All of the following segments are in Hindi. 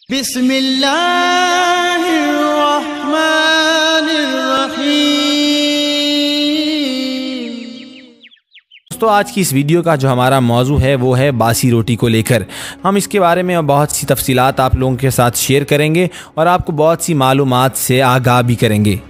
दोस्तों आज की इस वीडियो का जो हमारा मौजू है वो है बासी रोटी को लेकर। हम इसके बारे में बहुत सी तफसीलात आप लोगों के साथ शेयर करेंगे और आपको बहुत सी मालूमात से आगाह भी करेंगे।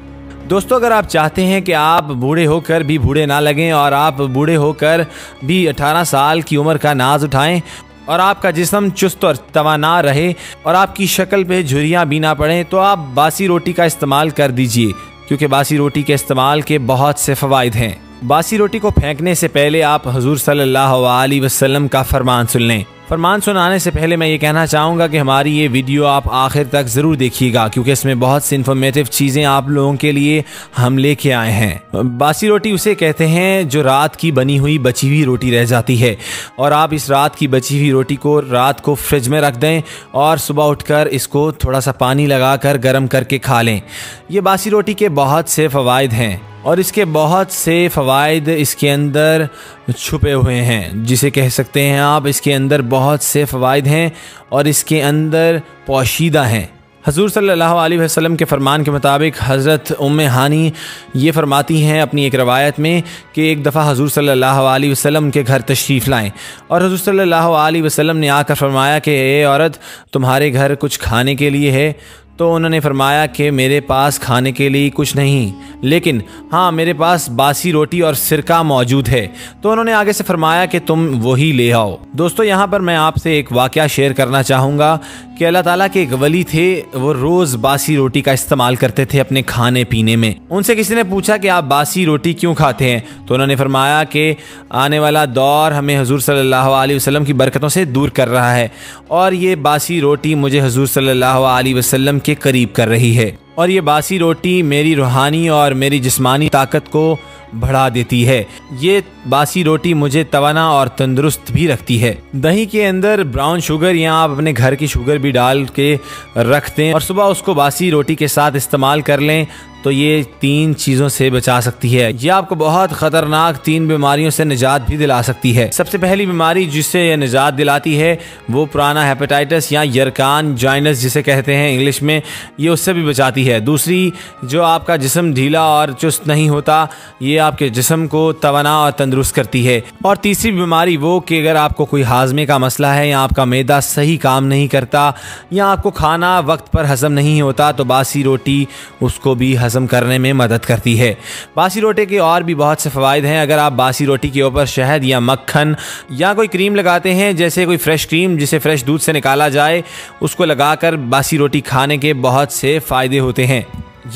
दोस्तों अगर आप चाहते हैं कि आप बूढ़े होकर भी बूढ़े ना लगें और आप बूढ़े होकर भी 18 साल की उम्र का नाज उठाएं और आपका जिस्म चुस्त और तवाना रहे और आपकी शक्ल पे झुर्रियाँ भी ना पड़ें, तो आप बासी रोटी का इस्तेमाल कर दीजिए, क्योंकि बासी रोटी के इस्तेमाल के बहुत से फ़वाइद हैं। बासी रोटी को फेंकने से पहले आप हुजूर सल्लल्लाहु अलैहि वसल्लम का फरमान सुन लें। फरमान सुनाने से पहले मैं ये कहना चाहूँगा कि हमारी ये वीडियो आप आखिर तक ज़रूर देखिएगा, क्योंकि इसमें बहुत सी इन्फॉर्मेटिव चीज़ें आप लोगों के लिए हम लेके आए हैं। बासी रोटी उसे कहते हैं जो रात की बनी हुई बची हुई रोटी रह जाती है और आप इस रात की बची हुई रोटी को रात को फ्रिज में रख दें और सुबह उठकर इसको थोड़ा सा पानी लगाकर गर्म करके खा लें। ये बासी रोटी के बहुत से फ़वाइद हैं और इसके बहुत से फ़वाइद इसके अंदर छुपे हुए हैं, जिसे कह सकते हैं आप इसके अंदर बहुत से फ़वाइद हैं और इसके अंदर पोशीदा हैं। हज़ूर सल्लल्लाहु अलैहि वसल्लम के फ़रमान के मुताबिक हज़रत उम्मे हानी ये फरमाती हैं अपनी एक रवायत में कि एक दफ़ा हज़ूर सल्लल्लाहु अलैहि वसल्लम के घर तशरीफ़ लाएँ और हज़ूर सल्लल्लाहु अलैहि वसल्लम ने आकर फरमाया कि ए औरत, तुम्हारे घर कुछ खाने के लिए है? तो उन्होंने फरमाया कि मेरे पास खाने के लिए कुछ नहीं, लेकिन हाँ मेरे पास बासी रोटी और सिरका मौजूद है। तो उन्होंने आगे से फरमाया कि तुम वही ले आओ। दोस्तों यहाँ पर मैं आपसे एक वाक़या शेयर करना चाहूँगा कि अल्लाह ताला के एक वली थे, वो रोज़ बासी रोटी का इस्तेमाल करते थे अपने खाने पीने में। उनसे किसी ने पूछा कि आप बासी रोटी क्यों खाते हैं? तो उन्होंने फरमाया कि आने वाला दौर हमें हुजूर सल्लल्लाहु अलैहि वसल्लम की बरकतों से दूर कर रहा है और ये बासी रोटी मुझे हुजूर सल्लल्लाहु अलैहि वसल्लम के करीब कर रही है और ये बासी रोटी मेरी रूहानी और मेरी जिस्मानी ताकत को बढ़ा देती है। ये बासी रोटी मुझे तवाना और तंदुरुस्त भी रखती है। दही के अंदर ब्राउन शुगर या आप अपने घर की शुगर भी डाल के रख दें और सुबह उसको बासी रोटी के साथ इस्तेमाल कर लें, तो ये 3 चीज़ों से बचा सकती है। ये आपको बहुत ख़तरनाक 3 बीमारियों से निजात भी दिला सकती है। सबसे पहली बीमारी जिससे ये निजात दिलाती है वो पुराना हेपेटाइटिस या यरकान जॉइनस जिसे कहते हैं इंग्लिश में, ये उससे भी बचाती है। दूसरी, जो आपका जिस्म ढीला और चुस्त नहीं होता, ये आपके जिस्म को तवाना और तंदुरुस्त करती है। और तीसरी बीमारी वो कि अगर आपको कोई हाजमे का मसला है या आपका मैदा सही काम नहीं करता या आपको खाना वक्त पर हज़म नहीं होता, तो बासी रोटी उसको भी हज़म करने में मदद करती है। बासी रोटी के और भी बहुत से फ़वाइद हैं। अगर आप बासी रोटी के ऊपर शहद या मक्खन या कोई क्रीम लगाते हैं, जैसे कोई फ्रेश क्रीम जिसे फ्रेश दूध से निकाला जाए, उसको लगाकर बासी रोटी खाने के बहुत से फ़ायदे होते हैं।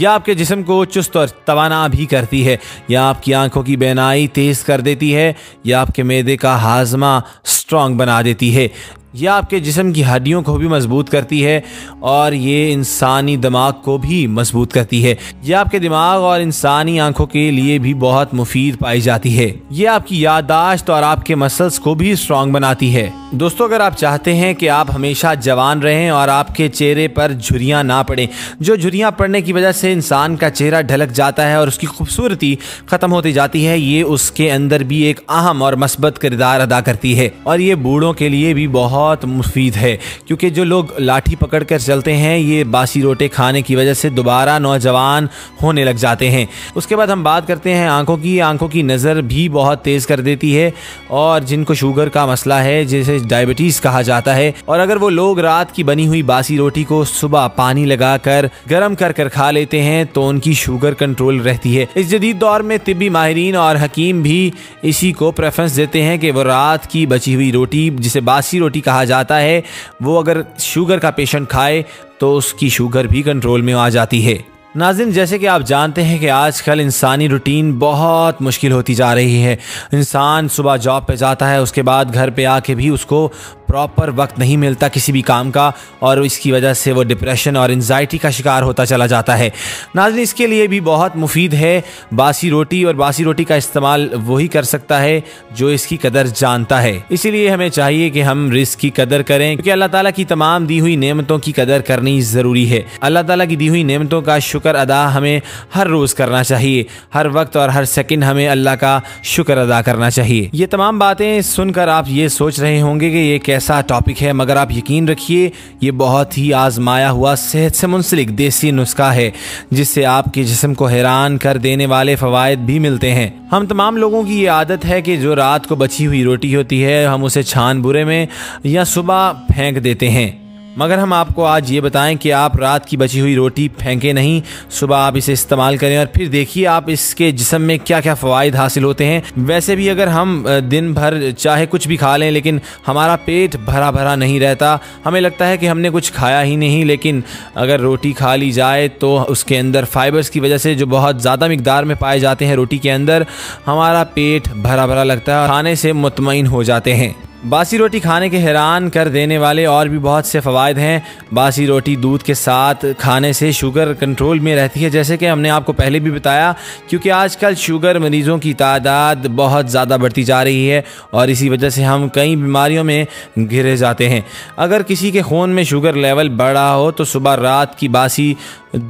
यह आपके जिस्म को चुस्त और तवाना भी करती है, या आपकी आंखों की बेनाई तेज़ कर देती है, या आपके मैदे का हाजमा स्ट्रॉन्ग बना देती है, यह आपके जिस्म की हड्डियों को भी मजबूत करती है और ये इंसानी दिमाग को भी मजबूत करती है। यह आपके दिमाग और इंसानी आंखों के लिए भी बहुत मुफीद पाई जाती है। यह आपकी याददाश्त और आपके मसल्स को भी स्ट्रॉन्ग बनाती है। दोस्तों अगर आप चाहते हैं कि आप हमेशा जवान रहें और आपके चेहरे पर झुर्रियाँ ना पड़ें, जो झुर्रियाँ पड़ने की वजह से इंसान का चेहरा ढलक जाता है और उसकी खूबसूरती ख़त्म होती जाती है, ये उसके अंदर भी एक अहम और मस्बत किरदार अदा करती है और ये बूढ़ों के लिए भी बहुत मुफीद है, क्योंकि जो लोग लाठी पकड़ कर चलते हैं ये बासी रोटी खाने की वजह से दोबारा नौजवान होने लग जाते हैं। उसके बाद हम बात करते हैं आंखों की नज़र भी बहुत तेज़ कर देती है और जिनको शुगर का मसला है, जिसे डायबिटीज़ कहा जाता है, और अगर वो लोग रात की बनी हुई बासी रोटी को सुबह पानी लगाकर गर्म कर खा लेते हैं तो उनकी शुगर कंट्रोल रहती है। इस जदीद दौर में तिब्बी माहिरीन और हकीम भी इसी को प्रेफरेंस देते हैं कि वो रात की बची हुई रोटी, जिसे बासी रोटी कहा जाता है, वो अगर शुगर का पेशेंट खाए तो उसकी शुगर भी कंट्रोल में आ जाती है। नाज़रीन, जैसे कि आप जानते हैं कि आजकल इंसानी रूटीन बहुत मुश्किल होती जा रही है। इंसान सुबह जॉब पे जाता है, उसके बाद घर पे आके भी उसको प्रॉपर वक्त नहीं मिलता किसी भी काम का और इसकी वजह से वो डिप्रेशन और एंजाइटी का शिकार होता चला जाता है। नाज़रीन, इसके लिए भी बहुत मुफीद है बासी रोटी, और बासी रोटी का इस्तेमाल वही कर सकता है जो इसकी कदर जानता है। इसीलिए हमें चाहिए कि हम रिस्क की कदर करें, क्योंकि अल्लाह ताला की तमाम दी हुई नेमतों की कदर करनी ज़रूरी है। अल्लाह ताला की दी हुई नेमतों का शुक्र अदा हमें हर रोज़ करना चाहिए। हर वक्त और हर सेकंड हमें अल्लाह का शुक्र अदा करना चाहिए। ये तमाम बातें सुनकर आप ये सोच रहे होंगे कि ये कैसे कैसा टॉपिक है, मगर आप यकीन रखिए ये बहुत ही आजमाया हुआ सेहत से मुंसलिक देसी नुस्खा है जिससे आपके जिस्म को हैरान कर देने वाले फ़वाइद भी मिलते हैं। हम तमाम लोगों की ये आदत है कि जो रात को बची हुई रोटी होती है हम उसे छान बुरे में या सुबह फेंक देते हैं, मगर हम आपको आज ये बताएं कि आप रात की बची हुई रोटी फेंकें नहीं, सुबह आप इसे इस्तेमाल करें और फिर देखिए आप इसके जिस्म में क्या क्या फ़वाइद हासिल होते हैं। वैसे भी अगर हम दिन भर चाहे कुछ भी खा लें लेकिन हमारा पेट भरा भरा नहीं रहता, हमें लगता है कि हमने कुछ खाया ही नहीं, लेकिन अगर रोटी खा ली जाए तो उसके अंदर फाइबर्स की वजह से जो बहुत ज़्यादा मिकदार में पाए जाते हैं रोटी के अंदर, हमारा पेट भरा भरा लगता है, खाने से मुतमईन हो जाते हैं। बासी रोटी खाने के हैरान कर देने वाले और भी बहुत से फ़वाइद हैं। बासी रोटी दूध के साथ खाने से शुगर कंट्रोल में रहती है, जैसे कि हमने आपको पहले भी बताया, क्योंकि आजकल शुगर मरीज़ों की तादाद बहुत ज़्यादा बढ़ती जा रही है और इसी वजह से हम कई बीमारियों में घिरे जाते हैं। अगर किसी के खून में शुगर लेवल बढ़ा हो तो सुबह रात की बासी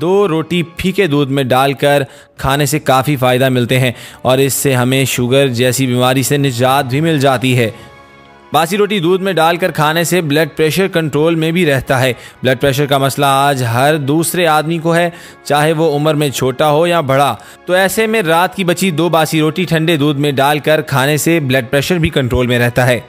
2 रोटी फीके दूध में डालकर खाने से काफ़ी फ़ायदा मिलते हैं और इससे हमें शुगर जैसी बीमारी से निजात भी मिल जाती है। बासी रोटी दूध में डालकर खाने से ब्लड प्रेशर कंट्रोल में भी रहता है। ब्लड प्रेशर का मसला आज हर दूसरे आदमी को है, चाहे वो उम्र में छोटा हो या बड़ा। तो ऐसे में रात की बची 2 बासी रोटी ठंडे दूध में डालकर खाने से ब्लड प्रेशर भी कंट्रोल में रहता है।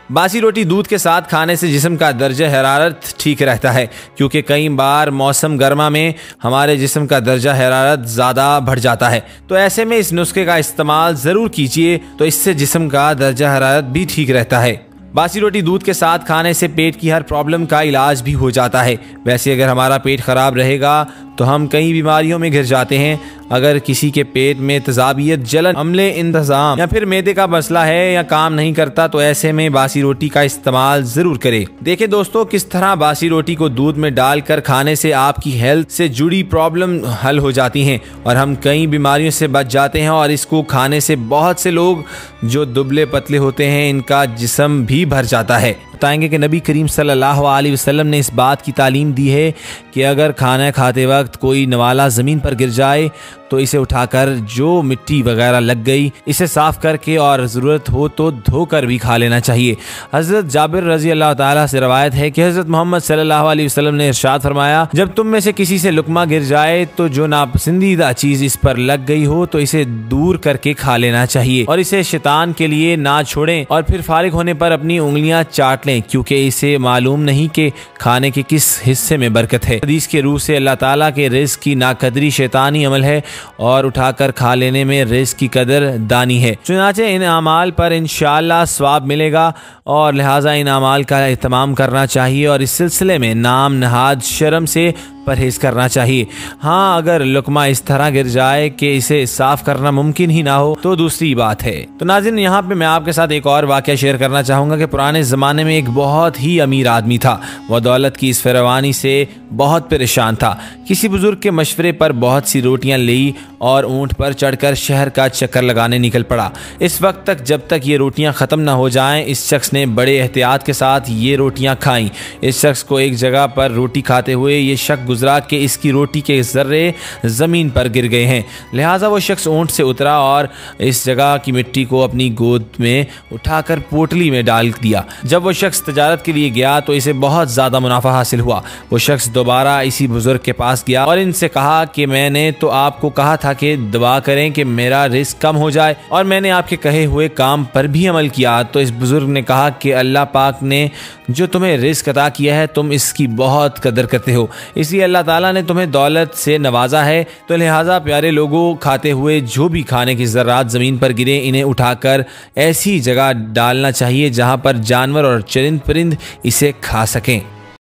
बासी रोटी दूध के साथ खाने से जिस्म का दर्जा हरारत ठीक रहता है, क्योंकि कई बार मौसम गर्मा में हमारे जिस्म का दर्जा हरारत ज़्यादा बढ़ जाता है। तो ऐसे में इस नुस्खे का इस्तेमाल ज़रूर कीजिए, तो इससे जिस्म का दर्जा हरारत भी ठीक रहता है। बासी रोटी दूध के साथ खाने से पेट की हर प्रॉब्लम का इलाज भी हो जाता है। वैसे अगर हमारा पेट ख़राब रहेगा तो हम कई बीमारियों में घिर जाते हैं। अगर किसी के पेट में तेज़ाबियत, जलन, अम्ले इंतज़ाम या फिर मैदे का मसला है या काम नहीं करता, तो ऐसे में बासी रोटी का इस्तेमाल ज़रूर करें। देखिए दोस्तों, किस तरह बासी रोटी को दूध में डालकर खाने से आपकी हेल्थ से जुड़ी प्रॉब्लम हल हो जाती हैं और हम कई बीमारियों से बच जाते हैं। और इसको खाने से बहुत से लोग जो दुबले पतले होते हैं इनका जिस्म भी भर जाता है। बताएंगे कि नबी करीम सल्लल्लाहु अलैहि वसल्लम ने इस बात की तालीम दी है कि अगर खाना खाते वक्त कोई नवाला ज़मीन पर गिर जाए तो इसे उठाकर जो मिट्टी वगैरह लग गई इसे साफ़ करके और ज़रूरत हो तो धोकर भी खा लेना चाहिए। हज़रत जाबिर रज़ी अल्लाह ताला से रवायत है कि हज़रत मोहम्मद सल्लल्लाहु अलैहि वसल्लम ने इरशाद फरमाया, जब तुम में से किसी से लुकमा गिर जाए तो जो नापसंदीदा चीज़ इस पर लग गई हो तो इसे दूर करके खा लेना चाहिए और इसे शैतान के लिए ना छोड़ें और फिर फारिग होने पर अपनी उंगलियां चाट लें, क्योंकि इसे मालूम नहीं कि खाने के किस हिस्से में बरकत है। हदीस के रूह से अल्लाह ताला के रिज़्क़ की नाकदरी शैतानी अमल है और उठाकर खा लेने में रिज़्क़ की कदर दानी है। चुनाचे इन अमाल पर इंशाअल्लाह सवाब मिलेगा और लिहाजा इन अमाल का एहतमाम करना चाहिए और इस सिलसिले में नाम नहाद शर्म से परहेज़ करना चाहिए। हाँ, अगर लुकमा इस तरह गिर जाए कि इसे साफ़ करना मुमकिन ही ना हो तो दूसरी बात है। तो नाज़रीन, यहाँ पे मैं आपके साथ एक और वाक़या शेयर करना चाहूँगा कि पुराने ज़माने में एक बहुत ही अमीर आदमी था। वह दौलत की इस फरावानी से बहुत परेशान था। किसी बुजुर्ग के मशवरे पर बहुत सी रोटियाँ ली और ऊँट पर चढ़कर शहर का चक्कर लगाने निकल पड़ा। इस वक्त तक जब तक ये रोटियाँ ख़त्म ना हो जाएं, इस शख्स ने बड़े एहतियात के साथ ये रोटियाँ खाईं। इस शख्स को एक जगह पर रोटी खाते हुए ये शक गुजरा कि इसकी रोटी के ज़र्रे ज़मीन पर गिर गए हैं। लिहाजा वो शख्स ऊँट से उतरा और इस जगह की मिट्टी को अपनी गोद में उठाकर पोटली में डाल दिया। जब वो शख्स तजारत के लिए गया तो इसे बहुत ज़्यादा मुनाफा हासिल हुआ। वो शख्स दोबारा इसी बुजुर्ग के पास गया और इनसे कहा कि मैंने तो आपको कहा था कि दुआ करें कि मेरा रिस्क कम हो जाए और मैंने आपके कहे हुए काम पर भी अमल किया। तो इस बुजुर्ग ने कहा कि अल्लाह पाक ने जो तुम्हें रिस्क अता किया है तुम इसकी बहुत कदर करते हो, इसलिए अल्लाह ताला ने तुम्हें दौलत से नवाजा है। तो लिहाजा प्यारे लोगों, खाते हुए जो भी खाने की ज़र्रात ज़मीन पर गिरे इन्हें उठाकर ऐसी जगह डालना चाहिए जहाँ पर जानवर और चरिंद परिंद इसे खा सकें।